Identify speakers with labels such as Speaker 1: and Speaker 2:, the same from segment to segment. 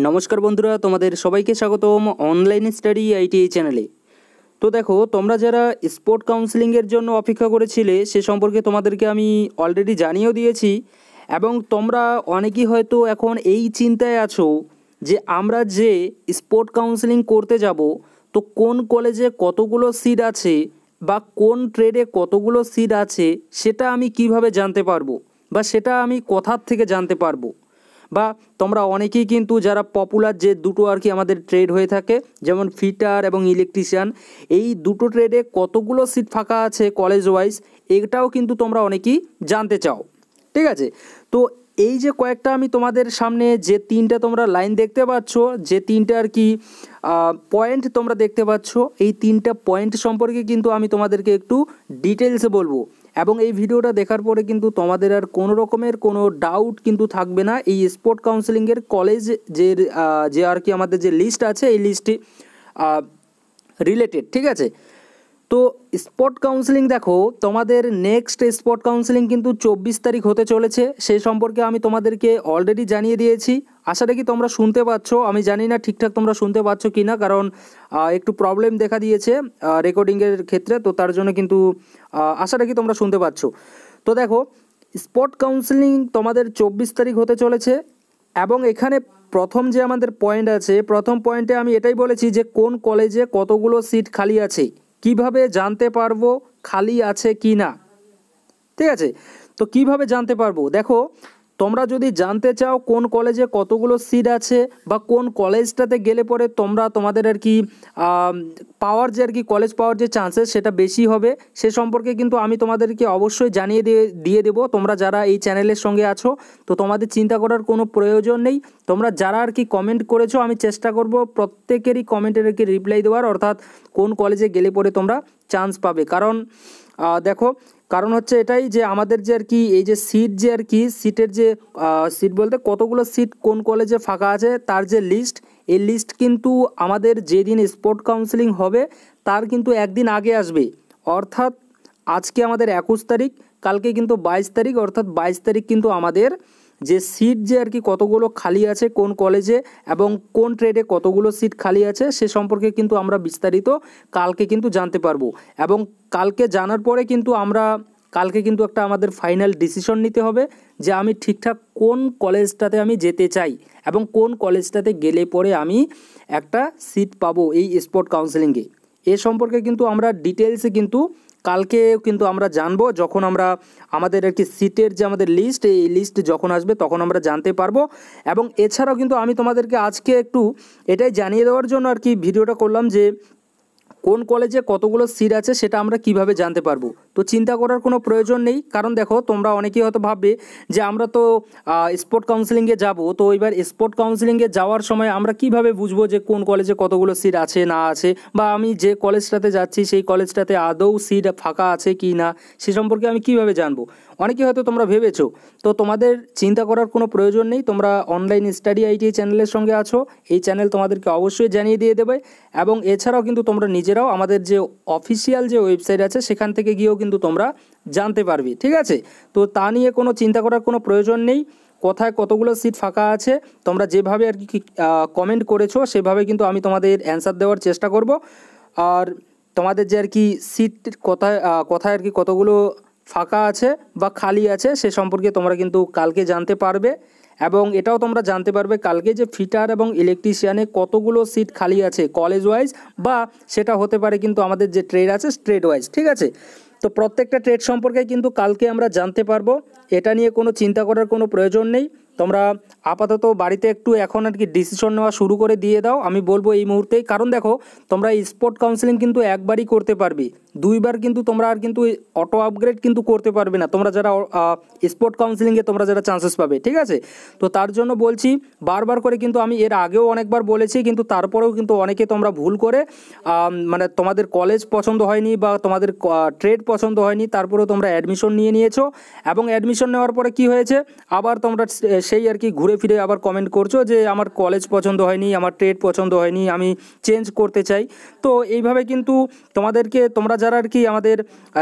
Speaker 1: নমস্কার বন্ধুরা, তোমাদের সবাইকে স্বাগতম অনলাইন স্টাডি আইটিআই চ্যানেলে। তো দেখো, তোমরা যারা স্পোর্ট কাউন্সিলিংয়ের জন্য অপেক্ষা করেছিলে সে সম্পর্কে তোমাদেরকে আমি অলরেডি জানিয়েও দিয়েছি, এবং তোমরা অনেকেই হয়তো এখন এই চিন্তায় আছো যে আমরা যে স্পোর্ট কাউন্সিলিং করতে যাব, তো কোন কলেজে কতগুলো সিট আছে বা কোন ট্রেডে কতগুলো সিট আছে সেটা আমি কিভাবে জানতে পারবো, বা সেটা আমি কোথার থেকে জানতে পারবো। বা তোমরা অনেকেই কিন্তু যারা পপুলার যে দুটো আর কি আমাদের ট্রেড হয়ে থাকে, যেমন ফিটার এবং ইলেকট্রিশিয়ান, এই দুটো ট্রেডে কতগুলো সিট ফাঁকা আছে কলেজ ওয়াইজ, এটাও কিন্তু তোমরা অনেকেই জানতে চাও। ঠিক আছে, তো এই যে কয়েকটা আমি তোমাদের সামনে যে তিনটা তোমরা লাইন দেখতে পাচ্ছ, যে তিনটা আর কি পয়েন্ট তোমরা দেখতে পাচ্ছ, এই তিনটা পয়েন্ট সম্পর্কে কিন্তু আমি তোমাদেরকে একটু ডিটেলসে বলবো, এবং এই ভিডিওটা দেখার পরে কিন্তু তোমাদের আর কোনো রকমের কোনো ডাউট কিন্তু থাকবে না এই স্পোর্ট কাউন্সিলিংয়ের কলেজ যে আর কি আমাদের যে লিস্ট আছে এই লিস্টে রিলেটেড। ঠিক আছে, তো স্পট কাউন্সিলিং দেখো, তোমাদের নেক্সট স্পট কাউন্সিলিং কিন্তু 24 তারিখ হতে চলেছে। সেই সম্পর্কে আমি তোমাদেরকে অলরেডি জানিয়ে দিয়েছি। আশা রাখি তোমরা শুনতে পাচ্ছ, আমি জানি না ঠিকঠাক তোমরা শুনতে পাচ্ছ কি না, কারণ একটু প্রবলেম দেখা দিয়েছে রেকর্ডিংয়ের ক্ষেত্রে, তো তার জন্য কিন্তু আশা রাখি তোমরা শুনতে পাচ্ছ। তো দেখো, স্পট কাউন্সিলিং তোমাদের 24 তারিখ হতে চলেছে, এবং এখানে প্রথম যে আমাদের পয়েন্ট আছে, প্রথম পয়েন্টে আমি এটাই বলেছি যে কোন কলেজে কতগুলো সিট খালি আছে, কিভাবে জানতে পারবো খালি আছে কি না। ঠিক আছে, তো কিভাবে জানতে পারবো, দেখো তোমরা যদি জানতে চাও কোন কলেজে কতগুলো সিট আছে বা কোন কলেজটাতে গেলে পরে তোমাদের আর কি পাওয়ার যে আর কি কলেজ পাওয়ার যে চান্সেস সেটা বেশি হবে, সে সম্পর্কে কিন্তু আমি তোমাদেরকে অবশ্যই জানিয়ে দিয়ে দেবো। তোমরা যারা এই চ্যানেলের সঙ্গে আছো, তো তোমাদের চিন্তা করার কোনো প্রয়োজন নেই। তোমরা যারা আর কি কমেন্ট করেছো, আমি চেষ্টা করব প্রত্যেকেরই কমেন্টের আর কি রিপ্লাই দেওয়ার, অর্থাৎ কোন কলেজে গেলে পরে তোমরা চান্স পাবে। কারণ দেখো, কারণ হচ্ছে এটাই যে আমাদের যে আর কি এই যে সিট যে আর কি সিটের যে সিট বলতে কতগুলো সিট কোন কলেজে ফাঁকা আছে তার যে লিস্ট, এই লিস্ট কিন্তু আমাদের যেদিন স্পোর্ট কাউন্সিলিং হবে তার কিন্তু একদিন আগে আসবে। অর্থাৎ আজকে আমাদের 21 তারিখ, কালকে কিন্তু 22 তারিখ, অর্থাৎ 22 তারিখ কিন্তু আমাদের যে সিট যে আর কি কতগুলো খালি আছে কোন কলেজে এবং কোন ট্রেডে কতগুলো সিট খালি আছে সে সম্পর্কে কিন্তু আমরা বিস্তারিত কালকে কিন্তু জানতে পারবো। এবং কালকে জানার পরে কিন্তু কালকে কিন্তু একটা আমাদের ফাইনাল ডিসিশন নিতে হবে যে আমি ঠিকঠাক কোন কলেজটাতে আমি যেতে চাই এবং কোন কলেজটাতে গেলে পরে আমি একটা সিট পাবো এই স্পোর্ট কাউন্সিলিংয়ে। এ সম্পর্কে কিন্তু আমরা ডিটেলসে কিন্তু কালকে কিন্তু আমরা জানবো, যখন আমরা আমাদের আর কি সিটের যে আমাদের লিস্ট, এই লিস্ট যখন আসবে তখন আমরা জানতে পারবো। এবং এছাড়াও কিন্তু আমি তোমাদেরকে আজকে একটু এটাই জানিয়ে দেওয়ার জন্য আর কি ভিডিওটা করলাম যে কোন কলেজে কতগুলো সিট আছে সেটা আমরা কিভাবে জানতে পারবো। তো চিন্তা করার কোনো প্রয়োজন নেই, কারণ দেখো তোমরা অনেকেই হয়তো ভাববে যে আমরা তো স্পোর্ট কাউন্সিলিংয়ে যাব, তো এবার স্পোর্ট কাউন্সিলিংয়ে যাওয়ার সময় আমরা কিভাবে বুঝবো যে কোন কলেজে কতগুলো সিট আছে না আছে, বা আমি যে কলেজটাতে যাচ্ছি সেই কলেজটাতে আদৌ সিট ফাঁকা আছে কি না সে সম্পর্কে আমি কিভাবে জানবো, অনেকেই হয়তো তোমরা ভেবেছো। তো তোমাদের চিন্তা করার কোনো প্রয়োজন নেই, তোমরা অনলাইন স্টাডি আইটিআই চ্যানেলের সঙ্গে আছো, এই চ্যানেল তোমাদেরকে অবশ্যই জানিয়ে দিয়ে দেবে। এবং এছাড়াও কিন্তু তোমরা নিজেরাও আমাদের যে অফিসিয়াল যে ওয়েবসাইট আছে সেখান থেকে গিয়েও কিন্তু তোমরা জানতে পারবে। ঠিক আছে, তো তা নিয়ে কোনো চিন্তা করার কোনো প্রয়োজন নেই। কোথায় কতগুলো সিট ফাঁকা আছে তোমরা যেভাবে আর কি কমেন্ট করেছো সেভাবে কিন্তু আমি তোমাদের অ্যান্সার দেওয়ার চেষ্টা করব। আর তোমাদের যে আর কি সিট কোথায় কোথায় আর কি কতগুলো ফাঁকা আছে বা খালি আছে সে সম্পর্কে তোমরা কিন্তু কালকে জানতে পারবে। এবং এটাও তোমরা জানতে পারবে কালকে যে ফিটার এবং ইলেকট্রিশিয়ানে কতগুলো সিট খালি আছে কলেজ ওয়াইজ, বা সেটা হতে পারে কিন্তু আমাদের যে ট্রেড আছে ট্রেড ওয়াইজ। ঠিক আছে, তো প্রত্যেকটা ট্রেড সম্পর্কে কিন্তু কালকে আমরা জানতে পারবো, এটা নিয়ে কোনো চিন্তা করার কোনো প্রয়োজন নেই। তোমরা আপাতত বাড়িতে একটু এখন আর কি ডিসিশন নেওয়া শুরু করে দিয়ে দাও, আমি বলবো এই মুহূর্তেই। কারণ দেখো, তোমরা স্পোর্ট কাউন্সিলিং কিন্তু একবারই করতে পারবে, দুইবার কিন্তু তোমরা আর কিন্তু অটো আপগ্রেড কিন্তু করতে পারবে না, তোমরা যারা স্পোর্ট কাউন্সিলিংয়ে তোমরা যারা চান্সেস পাবে। ঠিক আছে, তো তার জন্য বলছি বারবার করে, কিন্তু আমি এর আগেও অনেকবার বলেছি, কিন্তু তারপরেও কিন্তু অনেকে তোমরা ভুল করে মানে তোমাদের কলেজ পছন্দ হয়নি বা তোমাদের ট্রেড পছন্দ হয়নি, তারপরেও তোমরা অ্যাডমিশন নিয়েছো, এবং অ্যাডমিশন নেওয়ার পরে কি হয়েছে, আবার তোমরা সেই আর কি ঘুরে ফিরে আবার কমেন্ট করছো যে আমার কলেজ পছন্দ হয়নি, আমার ট্রেড পছন্দ হয়নি, আমি চেঞ্জ করতে চাই। তো এইভাবে কিন্তু তোমরা যারা আর কি আমাদের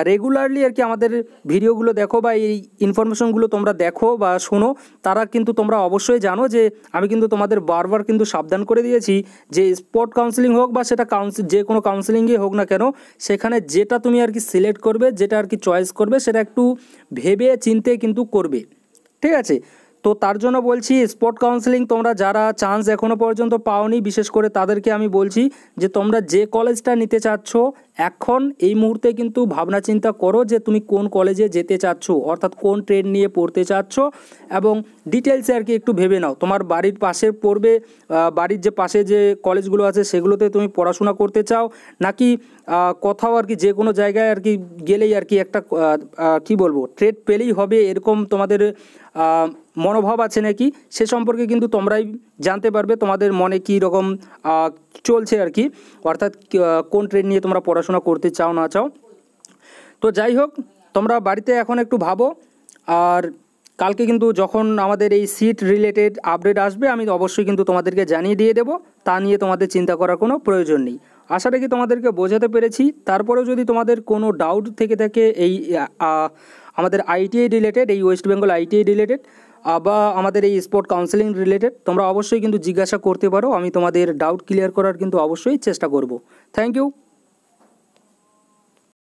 Speaker 1: রেগুলারলি আর কি আমাদের ভিডিওগুলো দেখো বা এই ইনফরমেশনগুলো তোমরা দেখো বা শোনো, তারা কিন্তু তোমরা অবশ্যই জানো যে আমি কিন্তু তোমাদের বারবার কিন্তু সাবধান করে দিয়েছি যে স্পট কাউন্সিলিং হোক বা সেটা যে কোনো কাউন্সিলিংয়ে হোক না কেন, সেখানে যেটা তুমি আর কি সিলেক্ট করবে, যেটা আর কি চয়েস করবে, সেটা একটু ভেবে চিন্তে কিন্তু করবে, ঠিক আছে। তো তার জন্য বলছি স্পট কাউন্সেলিং তোমরা যারা চান্স এখনও পর্যন্ত পাওনি, বিশেষ করে তাদেরকে আমি বলছি যে তোমরা যে কলেজটা নিতে চাচ্ছ এখন এই মুহূর্তে কিন্তু ভাবনা চিন্তা করো যে তুমি কোন কলেজে যেতে চাচ্ছ, অর্থাৎ কোন ট্রেড নিয়ে পড়তে চাচ্ছ, এবং ডিটেলসে আর কি একটু ভেবে নাও তোমার বাড়ির পাশে পড়বে, বাড়ির যে পাশে যে কলেজগুলো আছে সেগুলোতে তুমি পড়াশোনা করতে চাও, নাকি কোথাও আর কি যে কোনো জায়গায় আর কি গেলেই আর কি একটা কি বলবো ট্রেড পেলেই হবে এরকম তোমাদের মনোভাব আছে নাকি, সে সম্পর্কে কিন্তু তোমরাই জানতে পারবে তোমাদের মনে কী রকম চলছে আর কি, অর্থাৎ কোন ট্রেড নিয়ে তোমরা পড়াশোনা করতে চাও না চাও। তো যাই হোক, তোমরা বাড়িতে এখন একটু ভাবো, আর কালকে কিন্তু যখন আমাদের এই সিট রিলেটেড আপডেট আসবে আমি অবশ্যই কিন্তু তোমাদেরকে জানিয়ে দিয়ে দেবো, তা নিয়ে তোমাদের চিন্তা করার কোনো প্রয়োজন নেই। আশা রাখি তোমাদেরকে বোঝাতে পেরেছি। তারপরেও যদি তোমাদের কোনো ডাউট থেকে থাকে এই আমাদের আইটিআই রিলেটেড, এই ওয়েস্ট বেঙ্গল আইটিআই রিলেটেড বা আমাদের এই স্পোর্ট কাউন্সেলিং রিলেটেড, তোমরা অবশ্যই কিন্তু জিজ্ঞাসা করতে পারো, আমি তোমাদের ডাউট ক্লিয়ার করার কিন্তু অবশ্যই চেষ্টা করব। Thank you.